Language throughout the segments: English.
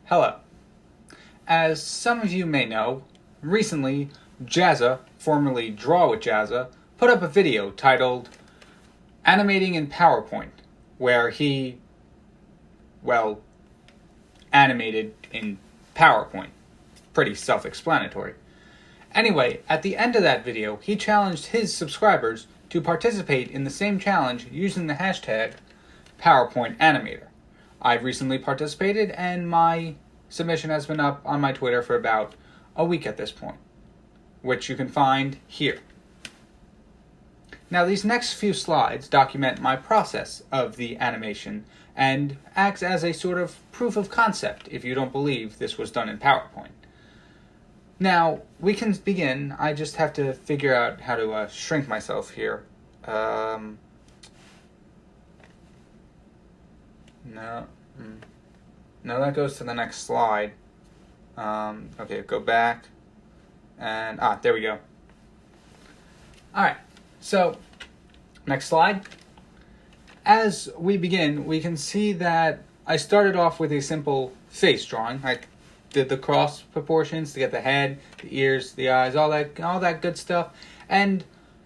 Hello. As some of you may know, recently Jazza, formerly Draw with Jazza, put up a video titled Animating in PowerPoint, where he, animated in PowerPoint. Pretty self-explanatory. Anyway, at the end of that video, he challenged his subscribers to participate in the same challenge using the hashtag PowerPointAnimator. I've recently participated, and my submission has been up on my Twitter for about a week at this point, which you can find here. Now, these next few slides document my process of the animation and acts as a sort of proof of concept if you don't believe this was done in PowerPoint. Now, we can begin. I just have to figure out how to shrink myself here. No, that goes to the next slide. Okay, go back. And, there we go. Alright, so, next slide. As we begin, we can see that I started off with a simple face drawing. I did the cross proportions to get the head, the ears, the eyes, all that good stuff. And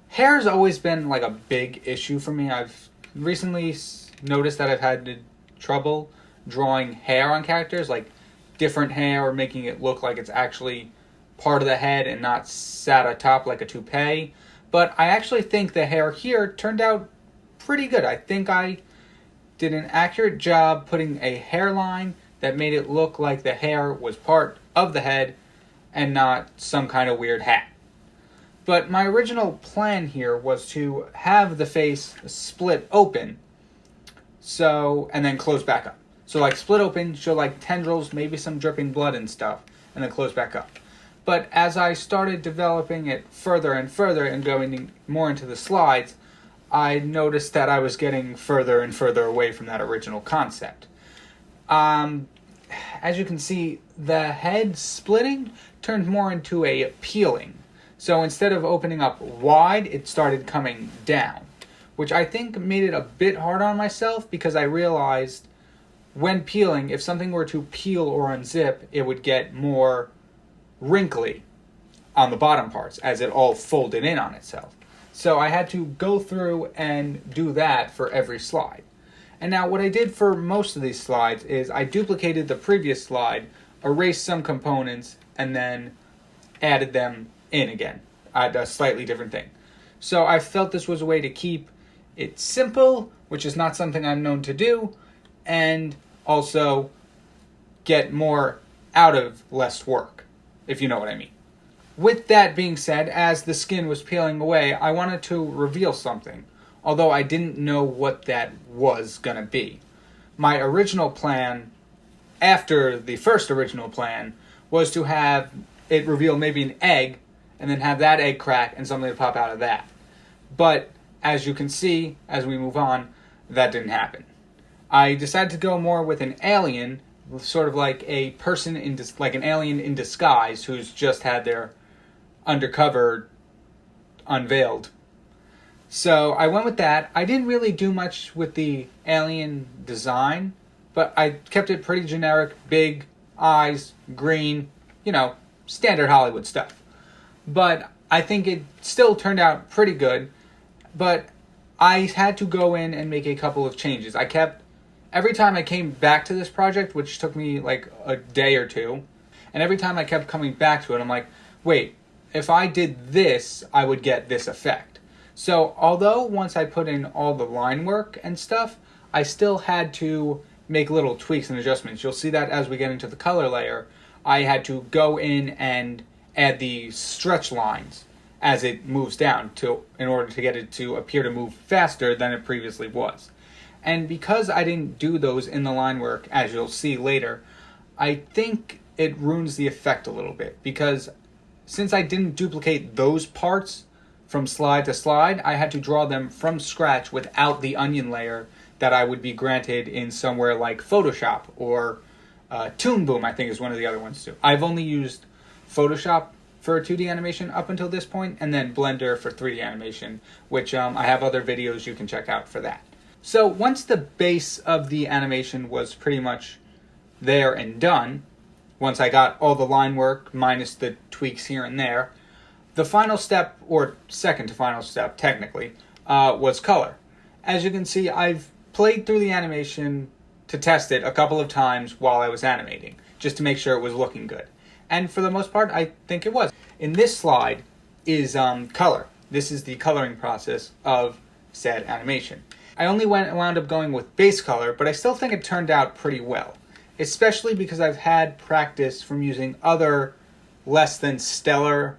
hair has always been like a big issue for me. I've recently noticed that I've had trouble drawing hair on characters, like different hair, or making it look like it's actually part of the head and not sat atop like a toupee. But I actually think the hair here turned out pretty good. I think I did an accurate job putting a hairline that made it look like the hair was part of the head and not some kind of weird hat. But my original plan here was to have the face split open, and then close back up. So like split open, show like tendrils, maybe some dripping blood and stuff, and then close back up. But as I started developing it further and further and going more into the slides, I noticed that I was getting further and further away from that original concept. As you can see, the head splitting turned more into a peeling. So instead of opening up wide, it started coming down, which I think made it a bit hard on myself because I realized when peeling, if something were to peel or unzip, it would get more wrinkly on the bottom parts as it all folded in on itself. So I had to go through and do that for every slide. And now what I did for most of these slides is I duplicated the previous slide, erased some components, and then added them in again. I had a slightly different thing. So I felt this was a way to keep it simple, which is not something I'm known to do, and also get more out of less work, if you know what I mean. With that being said, as the skin was peeling away, I wanted to reveal something, although I didn't know what that was going to be. My original plan, after the first original plan, was to have it reveal maybe an egg, and then have that egg crack and something to pop out of that. But, as you can see, as we move on, that didn't happen. I decided to go more with an alien, sort of like a person like an alien in disguise who's just had their undercover unveiled. So I went with that. I didn't really do much with the alien design, but I kept it pretty generic, big eyes, green, standard Hollywood stuff. But I think it still turned out pretty good, but I had to go in and make a couple of changes. Every time I came back to this project, which took me like a day or two, and every time I kept coming back to it, I'm like, wait, if I did this, I would get this effect. So although once I put in all the line work and stuff, I still had to make little tweaks and adjustments. You'll see that as we get into the color layer, I had to go in and add the stretch lines as it moves down in order to get it to appear to move faster than it previously was. And because I didn't do those in the line work, as you'll see later, I think it ruins the effect a little bit, because since I didn't duplicate those parts from slide to slide, I had to draw them from scratch without the onion layer that I would be granted in somewhere like Photoshop or Toon Boom, I think is one of the other ones too. I've only used Photoshop for 2D animation up until this point, and then Blender for 3D animation, which I have other videos you can check out for that. So once the base of the animation was pretty much there and done, once I got all the line work minus the tweaks here and there. The final step, or second to final step technically, was color. As you can see, I've played through the animation to test it a couple of times while I was animating, just to make sure it was looking good. And for the most part, I think it was. In this slide is color. This is the coloring process of said animation. I only wound up going with base color, but I still think it turned out pretty well, especially because I've had practice from using other less than stellar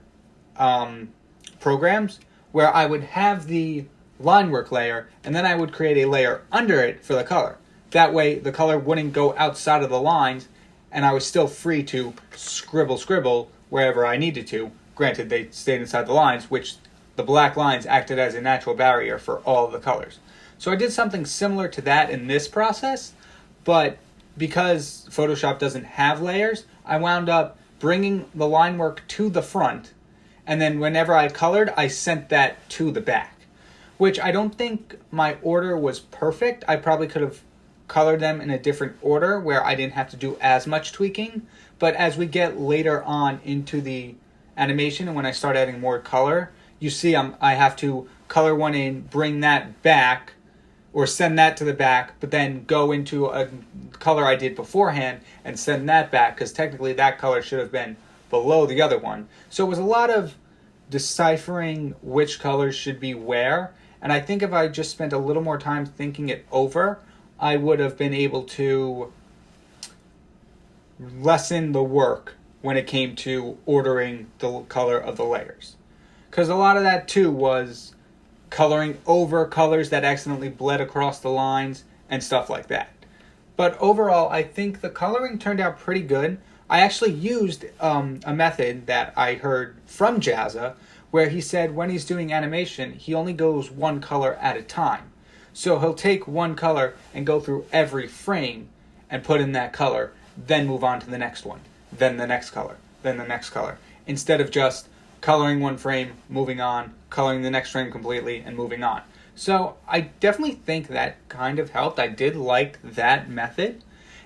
programs where I would have the line work layer and then I would create a layer under it for the color. That way the color wouldn't go outside of the lines and I was still free to scribble wherever I needed to. Granted, they stayed inside the lines, which the black lines acted as a natural barrier for all of the colors. So I did something similar to that in this process, but because Photoshop doesn't have layers, I wound up bringing the line work to the front, and then whenever I colored, I sent that to the back, which I don't think my order was perfect. I probably could have colored them in a different order where I didn't have to do as much tweaking, but as we get later on into the animation and when I start adding more color, you see I have to color one in, bring that back, or send that to the back, but then go into a color I did beforehand and send that back, because technically that color should have been below the other one. So it was a lot of deciphering which colors should be where, and I think if I just spent a little more time thinking it over, I would have been able to lessen the work when it came to ordering the color of the layers. Because a lot of that too was coloring over colors that accidentally bled across the lines and stuff like that. But overall, I think the coloring turned out pretty good. I actually used a method that I heard from Jazza where he said when he's doing animation, he only goes one color at a time. So he'll take one color and go through every frame and put in that color, then move on to the next one, then the next color, then the next color, instead of just coloring one frame, moving on, coloring the next frame completely, and moving on. So I definitely think that kind of helped. I did like that method.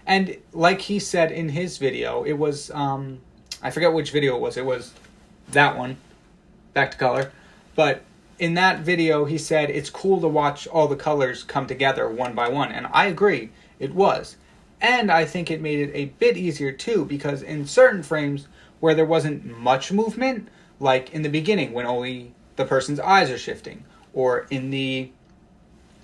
And like he said in his video, it was, I forget which video it was. It was that one, back to color. But in that video, he said it's cool to watch all the colors come together one by one. And I agree, it was. And I think it made it a bit easier too, because in certain frames where there wasn't much movement, like in the beginning when only the person's eyes are shifting, or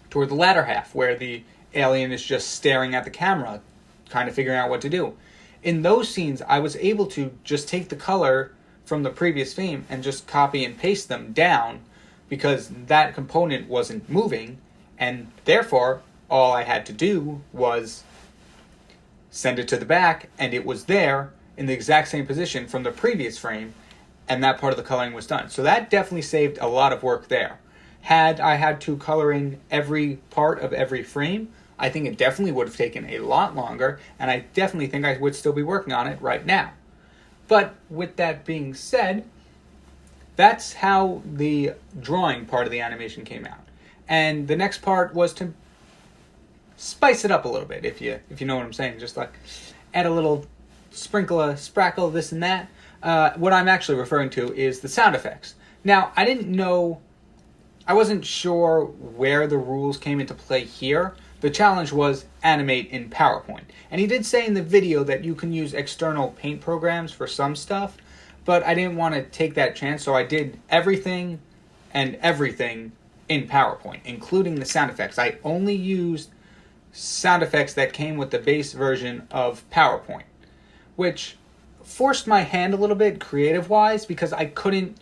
toward the latter half where the alien is just staring at the camera, kind of figuring out what to do. In those scenes, I was able to just take the color from the previous frame and just copy and paste them down because that component wasn't moving, and therefore all I had to do was send it to the back and it was there in the exact same position from the previous frame, and that part of the coloring was done. So that definitely saved a lot of work there. Had I had to color in every part of every frame, I think it definitely would have taken a lot longer, and I definitely think I would still be working on it right now. But with that being said, that's how the drawing part of the animation came out. And the next part was to spice it up a little bit, if you know what I'm saying. Just like add a little sprinkle, sprackle, this and that. What I'm actually referring to is the sound effects. Now, I wasn't sure where the rules came into play here. The challenge was animate in PowerPoint. And he did say in the video that you can use external paint programs for some stuff, but I didn't want to take that chance, so I did everything in PowerPoint, including the sound effects. I only used sound effects that came with the base version of PowerPoint, which forced my hand a little bit creative-wise because I couldn't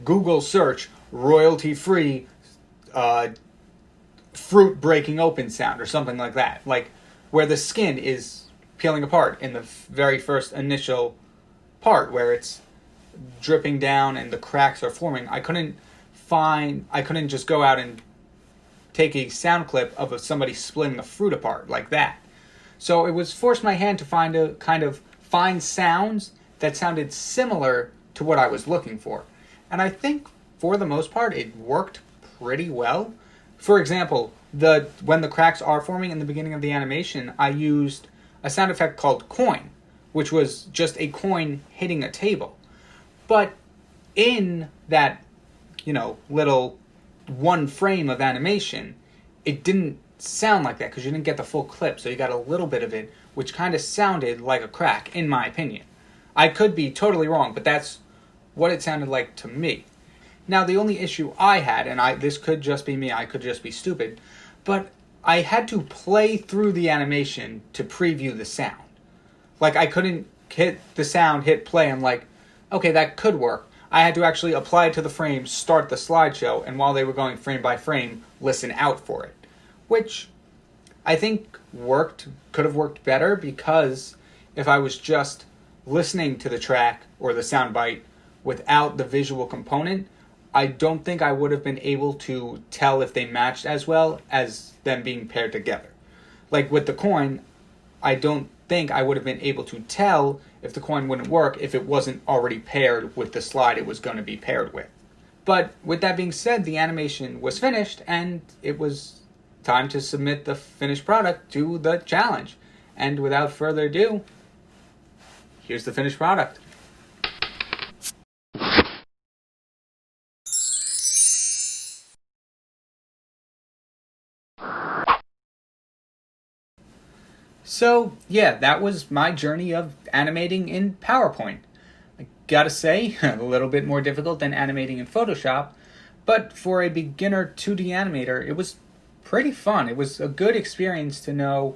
Google search royalty-free fruit breaking open sound or something like that, like where the skin is peeling apart in the very first initial part where it's dripping down and the cracks are forming. I couldn't just go out and take a sound clip of somebody splitting the fruit apart like that. So it was forced my hand to find sounds that sounded similar to what I was looking for. And I think for the most part it worked pretty well. For example, when the cracks are forming in the beginning of the animation, I used a sound effect called coin, which was just a coin hitting a table. But in that, little one frame of animation, it didn't sound like that because you didn't get the full clip. So you got a little bit of it, which kind of sounded like a crack, in my opinion. I could be totally wrong, but that's what it sounded like to me. Now, the only issue I had, and this could just be me, I could just be stupid, but I had to play through the animation to preview the sound. Like, I couldn't hit the sound, hit play, I'm like, okay, that could work. I had to actually apply it to the frame, start the slideshow, and while they were going frame by frame, listen out for it. Which I think could have worked better, because if I was just listening to the track or the soundbite without the visual component, I don't think I would have been able to tell if they matched as well as them being paired together. Like with the coin, I don't think I would have been able to tell if the coin wouldn't work if it wasn't already paired with the slide it was going to be paired with. But with that being said, the animation was finished and it was time to submit the finished product to the challenge. And without further ado, here's the finished product. So, yeah, that was my journey of animating in PowerPoint. I gotta say, a little bit more difficult than animating in Photoshop, but for a beginner 2D animator, it was pretty fun. It was a good experience to know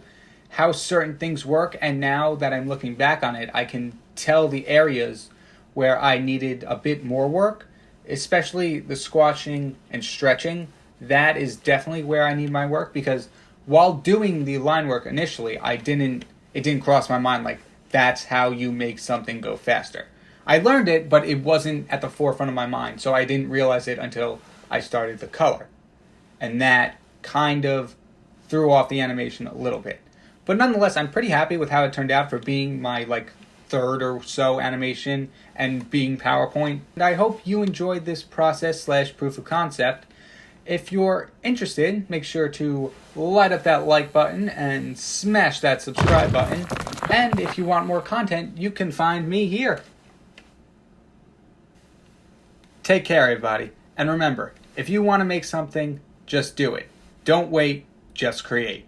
how certain things work, and now that I'm looking back on it, I can tell the areas where I needed a bit more work, especially the squashing and stretching. That is definitely where I need my work, because while doing the line work initially, it didn't cross my mind like that's how you make something go faster. I learned it, but it wasn't at the forefront of my mind, so I didn't realize it until I started the color. And that kind of threw off the animation a little bit. But nonetheless, I'm pretty happy with how it turned out for being my third or so animation and being PowerPoint. And I hope you enjoyed this process / proof of concept. If you're interested, make sure to light up that like button and smash that subscribe button. And if you want more content, you can find me here. Take care, everybody. And remember, if you want to make something, just do it. Don't wait, just create.